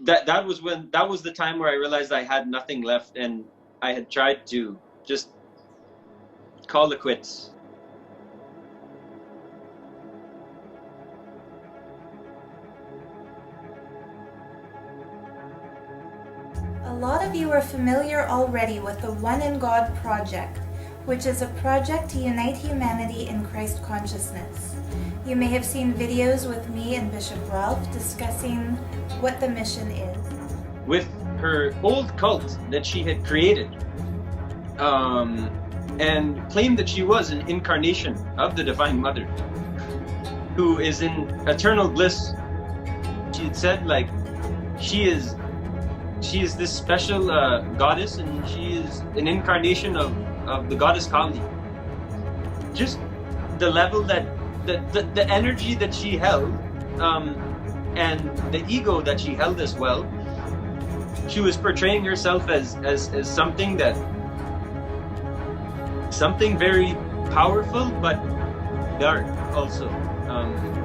that was the time where I realized I had nothing left, and I had tried to just call it quits. A lot of you are familiar already with the One in God project, which is a project to unite humanity in Christ consciousness. You may have seen videos with me and Bishop Ralph discussing what the mission is. With her old cult that she had created, and claimed that she was an incarnation of the Divine Mother, who is in eternal bliss. She had said, like, she is this special goddess, and she is an incarnation of the goddess Kali. Just the level that the energy that she held, and the ego that she held as well. She was portraying herself as something very powerful, but dark also.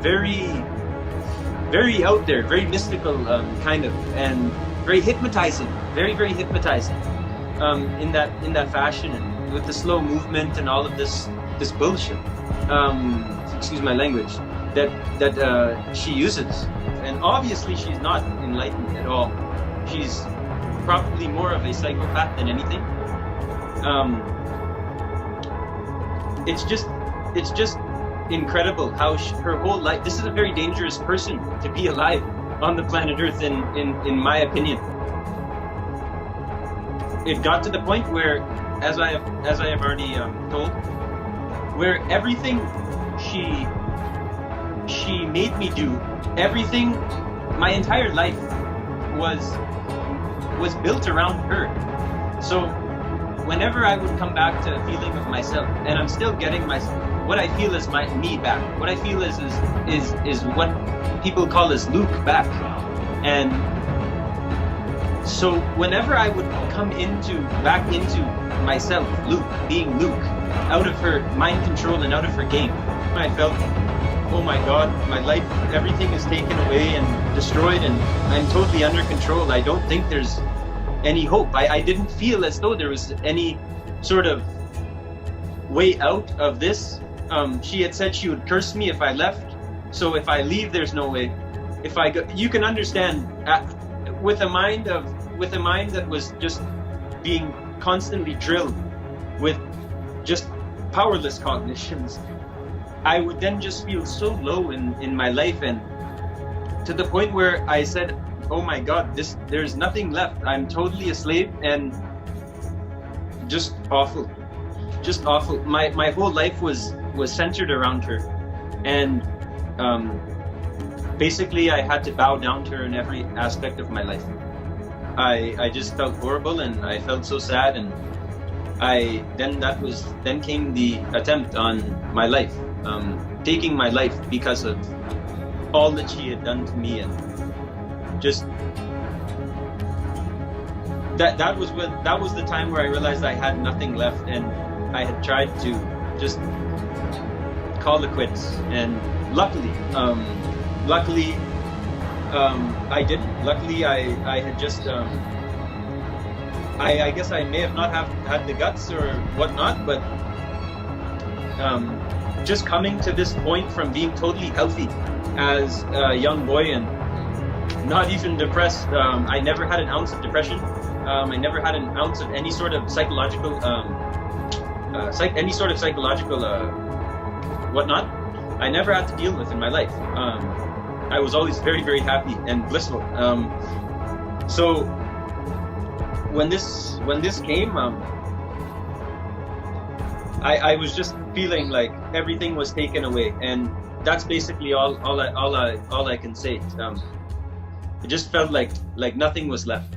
Very, very out there, very mystical, kind of, and very hypnotizing, very, very hypnotizing, in that fashion, and with the slow movement and all of this bullshit. Excuse my language. That she uses, and obviously she's not enlightened at all. She's probably more of a psychopath than anything. It's just incredible how her whole life. This is a very dangerous person to be alive on the planet Earth, in my opinion. It got to the point where, as I have already told, where everything she made me do, everything, my entire life was built around her. So whenever I would come back to a feeling of myself, and I'm still getting what I feel is my me back. What I feel is what people call as Luke back. And so whenever I would come back into myself, Luke, being Luke, out of her mind control and out of her game, I felt, oh my God, my life, everything is taken away and destroyed, and I'm totally under control. I don't think there's any hope. I didn't feel as though there was any sort of way out of this. She had said she would curse me if I left. So if I leave, there's no way. If I go, you can understand, with a mind that was just being constantly drilled with just powerless cognitions, I would then just feel so low in my life, and to the point where I said, oh my God, there's nothing left. I'm totally a slave, and just awful. Just awful. My whole life was centered around her, and basically I had to bow down to her in every aspect of my life. I just felt horrible, and I felt so sad, and then came the attempt on my life, taking my life because of all that she had done to me, and just that was the time where I realized I had nothing left, and I had tried to just call it quits. And luckily I didn't. Luckily I had just I guess I may have not had the guts or whatnot, but just coming to this point from being totally healthy as a young boy and not even depressed. I never had an ounce of depression. I never had an ounce of any sort of psychological whatnot. I never had to deal with in my life. I was always very, very happy and blissful. So when this came, I was just feeling like everything was taken away, and that's basically all I can say. It just felt like nothing was left.